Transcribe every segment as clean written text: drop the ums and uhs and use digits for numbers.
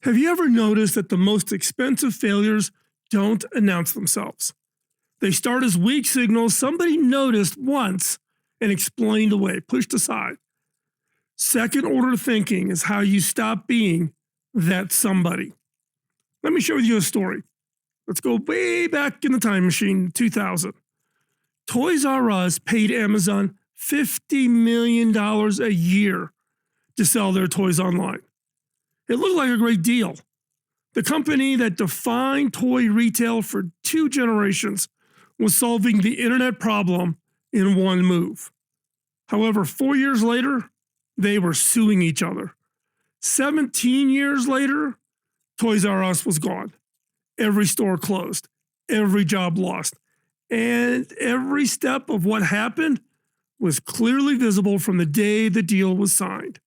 Have you ever noticed that the most expensive failures don't announce themselves? They start as weak signals somebody noticed once and explained away, pushed aside. Second order thinking is how you stop being that somebody. Let me share with you a story. Let's go way back in the time machine, 2000. Toys R Us paid Amazon $50 million a year to sell their toys online. It looked like a great deal. The company that defined toy retail for 2 generations was solving the internet problem in one move. However, 4 years later, they were suing each other. 17 years later, Toys R Us was gone. Every store closed, every job lost, and every step of what happened was clearly visible from the day the deal was signed.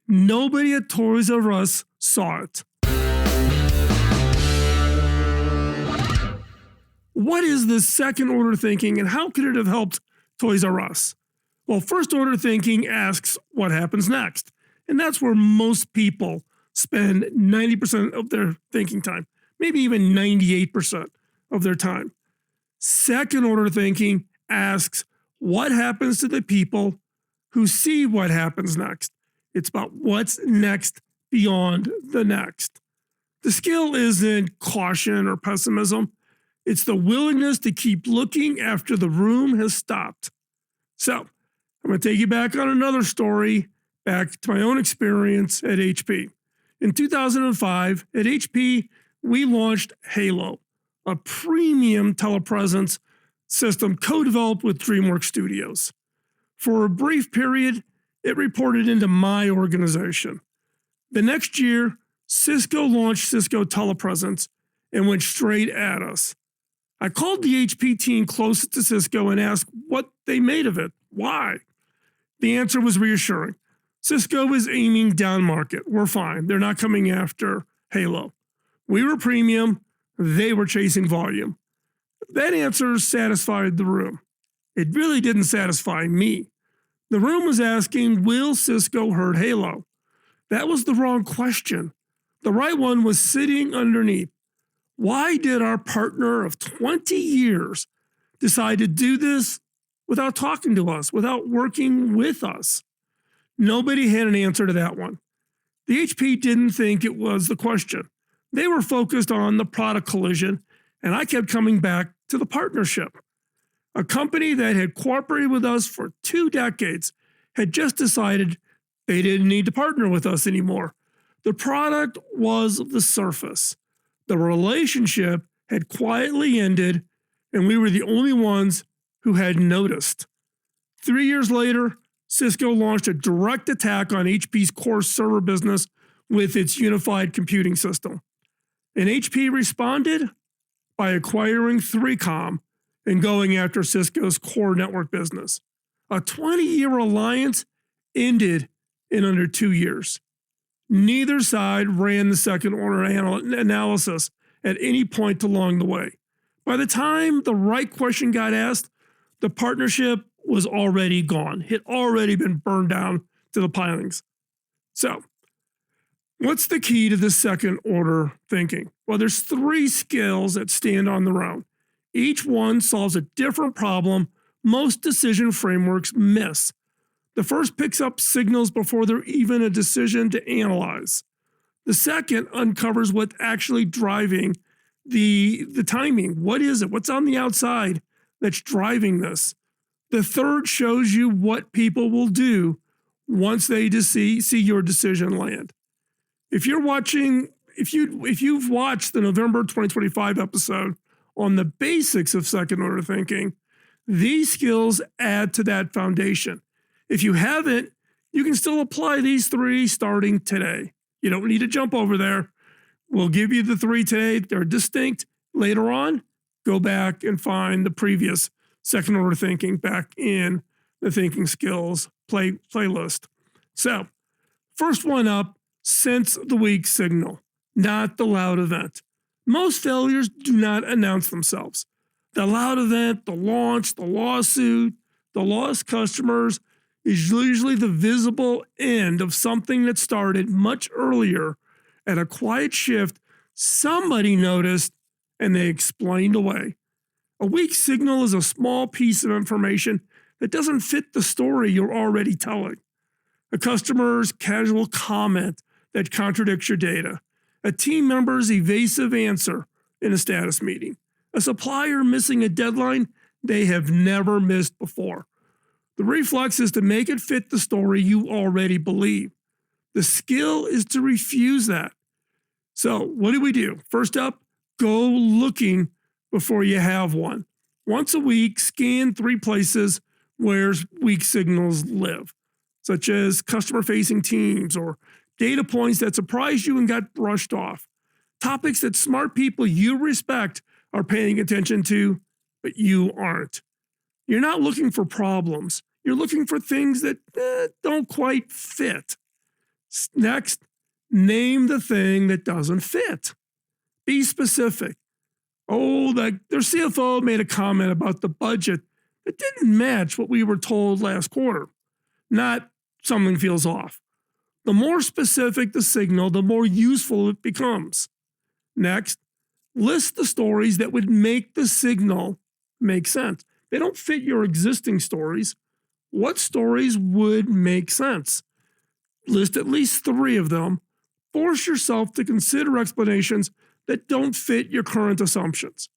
Nobody at Toys R Us saw it. What is this second order thinking and how could it have helped Toys R Us? Well, first order thinking asks what happens next. And that's where most people spend 90% of their thinking time, maybe even 98% of their time. Second order thinking asks what happens to the people who see what happens next. It's about what's next beyond the next. The skill isn't caution or pessimism. It's the willingness to keep looking after the room has stopped. So I'm going to take you back on another story, back to my own experience at HP. In 2005, at HP, we launched Halo, a premium telepresence system co-developed with DreamWorks Studios. For a brief period, it reported into my organization. The next year, Cisco launched Cisco TelePresence and went straight at us. I called the HP team closest to Cisco and asked what they made of it. Why? The answer was reassuring. Cisco is aiming down market. We're fine. They're not coming after Halo. We were premium. They were chasing volume. That answer satisfied the room. It really didn't satisfy me. The room was asking, will Cisco hurt Halo? That was the wrong question. The right one was sitting underneath. Why did our partner of 20 years decide to do this without talking to us, without working with us? Nobody had an answer to that one. The HP didn't think it was the question. They were focused on the product collision, and I kept coming back to the partnership. A company that had cooperated with us for 2 decades had just decided they didn't need to partner with us anymore. The product was the surface. The relationship had quietly ended, and we were the only ones who had noticed. 3 years later, Cisco launched a direct attack on HP's core server business with its unified computing system. And HP responded by acquiring 3Com and going after Cisco's core network business. A 20-year alliance ended in under 2 years. Neither side ran the second order analysis at any point along the way. By the time the right question got asked, the partnership was already gone. It had already been burned down to the pilings. So, what's the key to this second order thinking? Well, there's 3 skills that stand on their own. Each one solves a different problem most decision frameworks miss. The first picks up signals before they're even a decision to analyze. The second uncovers what's actually driving the timing. What is it? What's on the outside that's driving this? The third shows you what people will do once they see your decision land. If you've watched the November 2025 episode on the basics of second order thinking, these skills add to that foundation. If you haven't, you can still apply these 3 starting today. You don't need to jump over there. We'll give you the 3 today. They're distinct. Later on, go back and find the previous second order thinking back in the thinking skills playlist. So, first one up, sense the weak signal, not the loud event. Most failures do not announce themselves. The loud event, the launch, the lawsuit, the lost customers is usually the visible end of something that started much earlier At a quiet shift, somebody noticed and they explained away. A weak signal is a small piece of information that doesn't fit the story you're already telling. A customer's casual comment that contradicts your data. A team member's evasive answer in a status meeting. A supplier missing a deadline they have never missed before. The reflex is to make it fit the story you already believe. The skill is to refuse that. So, what do? First up, go looking before you have one. Once a week, scan 3 places where weak signals live, such as customer-facing teams or data points that surprised you and got brushed off. Topics that smart people you respect are paying attention to, but you aren't. You're not looking for problems. You're looking for things that don't quite fit. Next, name the thing that doesn't fit. Be specific. Oh, their CFO made a comment about the budget that didn't match what we were told last quarter. Not something feels off. The more specific the signal, the more useful it becomes. Next, list the stories that would make the signal make sense. They don't fit your existing stories. What stories would make sense? List at least 3 of them. Force yourself to consider explanations that don't fit your current assumptions.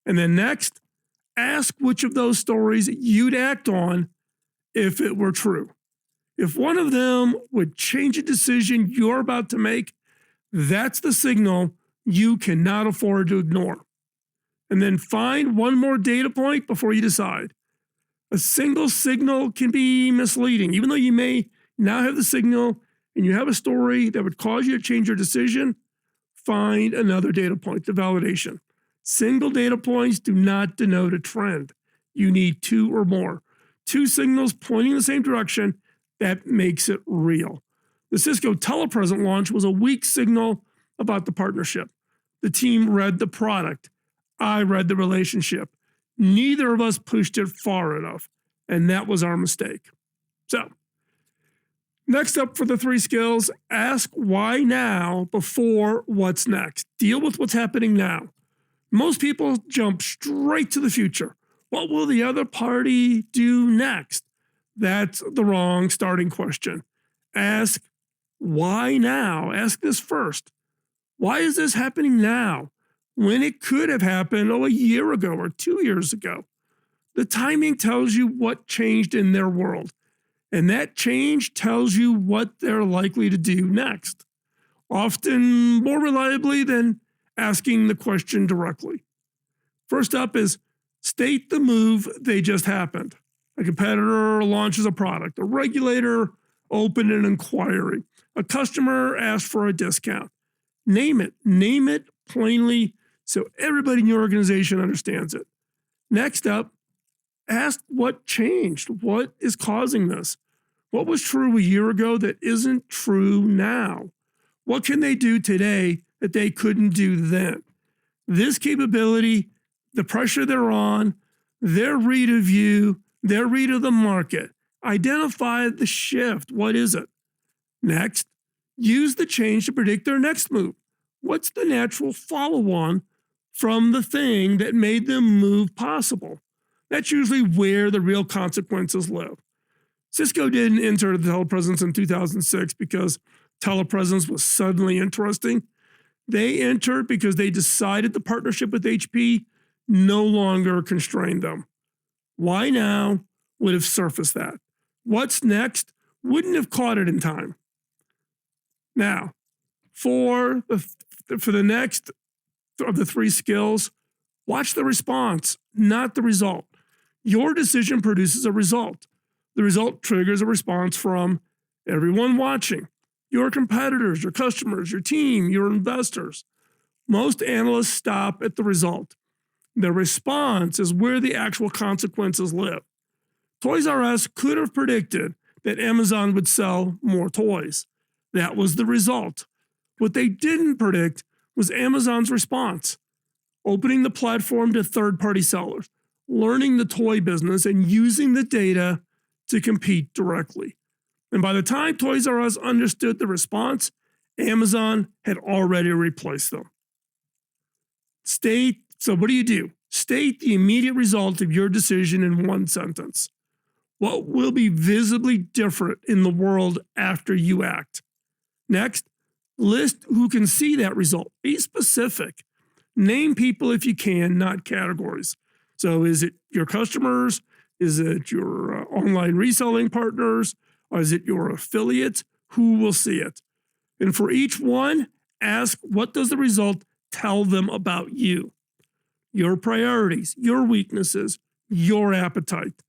And then next, ask which of those stories you'd act on if it were true. If one of them would change a decision you're about to make, that's the signal you cannot afford to ignore. And then find one more data point before you decide. A single signal can be misleading. Even though you may now have the signal and you have a story that would cause you to change your decision, find another data point, the validation. Single data points do not denote a trend. You need 2 or more. 2 signals pointing in the same direction, that makes it real. The Cisco TelePresence launch was a weak signal about the partnership. The team read the product. I read the relationship. Neither of us pushed it far enough, and that was our mistake. So, next up for the 3 skills, ask why now before what's next. Deal with what's happening now. Most people jump straight to the future. What will the other party do next? That's the wrong starting question. Ask why now? Ask this first. Why is this happening now when it could have happened a year ago or 2 years ago? The timing tells you what changed in their world, and that change tells you what they're likely to do next, often more reliably than asking the question directly. First up is state the move they just happened. A competitor launches a product, a regulator opened an inquiry, a customer asked for a discount. Name it plainly so everybody in your organization understands it. Next up, ask what changed. What is causing this? What was true a year ago that isn't true now? What can they do today that they couldn't do then? This capability, the pressure they're on, their read of you, their read of the market, identify the shift. What is it? Next, use the change to predict their next move. What's the natural follow-on from the thing that made them move possible? That's usually where the real consequences live. Cisco didn't enter the TelePresence in 2006 because TelePresence was suddenly interesting. They entered because they decided the partnership with HP no longer constrained them. Why now would have surfaced that. What's next wouldn't have caught it in time. Now, for the next of the 3 skills, watch the response, not the result. Your decision produces a result. The result triggers a response from everyone watching, your competitors, your customers, your team, your investors. Most analysts stop at the result. The response is where the actual consequences live. Toys R Us could have predicted that Amazon would sell more toys. That was the result. What they didn't predict was Amazon's response, opening the platform to third-party sellers, learning the toy business, and using the data to compete directly. And by the time Toys R Us understood the response, Amazon had already replaced them. So what do? State the immediate result of your decision in one sentence. What will be visibly different in the world after you act? Next, list who can see that result. Be specific. Name people if you can, not categories. So is it your customers? Is it your online reselling partners? Or is it your affiliates? Who will see it? And for each one, ask, what does the result tell them about you? Your priorities, your weaknesses, your appetite.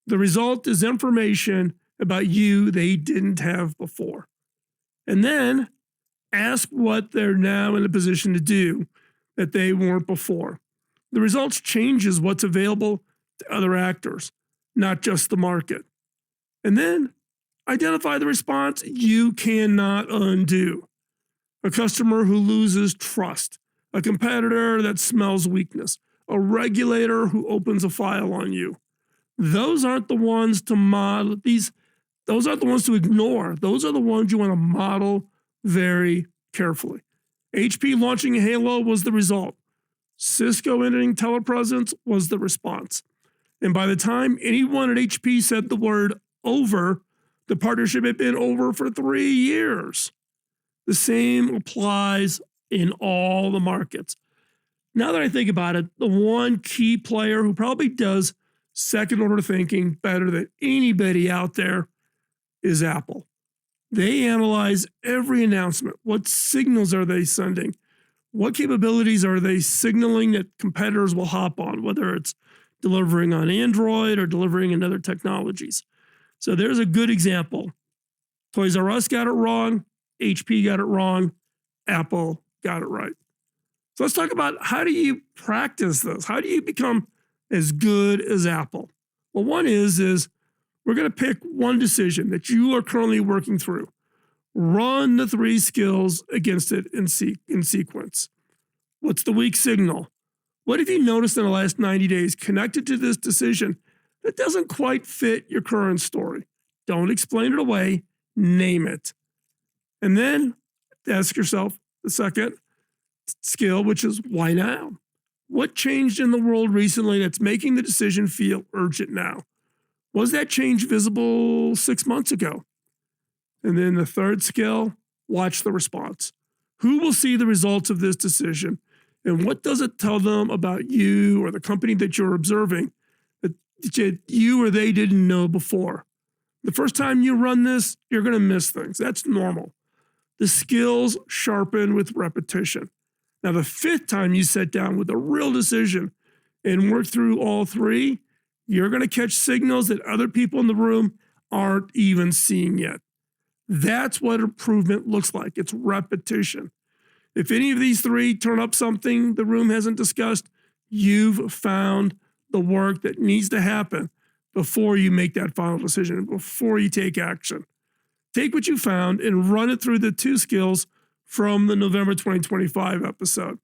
The result is information about you they didn't have before. And then ask what they're now in a position to do that they weren't before. The results changes what's available to other actors, not just the market. And then identify the response you cannot undo. A customer who loses trust, a competitor that smells weakness, a regulator who opens a file on you. Those aren't the ones to model those aren't the ones to ignore. Those are the ones you want to model very carefully. HP launching Halo was the result. Cisco entering TelePresence was the response. And by the time anyone at HP said the word over, the partnership had been over for 3 years. The same applies in all the markets. Now that I think about it, the one key player who probably does second order thinking better than anybody out there is Apple. They analyze every announcement. What signals are they sending? What capabilities are they signaling that competitors will hop on, whether it's delivering on Android or delivering in other technologies? So there's a good example. Toys R Us got it wrong. HP got it wrong. Apple got it right. So let's talk about, how do you practice this? How do you become as good as Apple? Well, one is we're going to pick one decision that you are currently working through. Run the 3 skills against it in sequence. What's the weak signal? What have you noticed in the last 90 days connected to this decision that doesn't quite fit your current story? Don't explain it away, name it. And then ask yourself the second skill, which is, why now? What changed in the world recently that's making the decision feel urgent now? Was that change visible 6 months ago? And then the third skill, watch the response. Who will see the results of this decision? And what does it tell them about you or the company that you're observing that you or they didn't know before? The first time you run this, you're going to miss things. That's normal. The skills sharpen with repetition. Now, the 5th time you sit down with a real decision and work through all 3, you're going to catch signals that other people in the room aren't even seeing yet. That's what improvement looks like. It's repetition. If any of these 3 turn up something the room hasn't discussed, you've found the work that needs to happen before you make that final decision, before you take action. Take what you found and run it through the 2 skills from the November 2025 episode.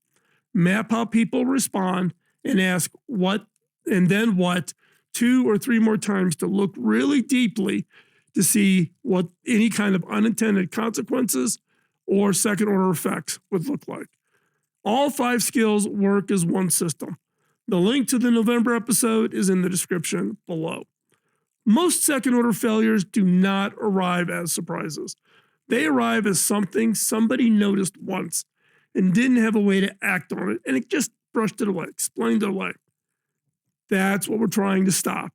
Map how people respond and ask what and then what 2 or 3 more times to look really deeply to see what any kind of unintended consequences or second order effects would look like. All 5 skills work as one system. The link to the November episode is in the description below. Most second order failures do not arrive as surprises. They arrive as something somebody noticed once and didn't have a way to act on it, and it just brushed it away, explained it away. That's what we're trying to stop.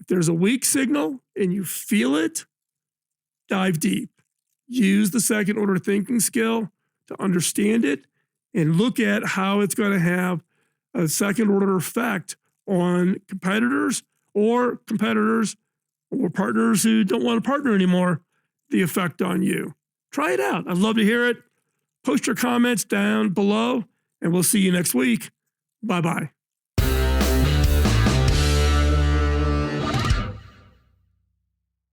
If there's a weak signal and you feel it, dive deep. Use the second order thinking skill to understand it and look at how it's going to have a second order effect on competitors or partners who don't want to partner anymore, the effect on you. Try it out. I'd love to hear it. Post your comments down below, and we'll see you next week. Bye-bye.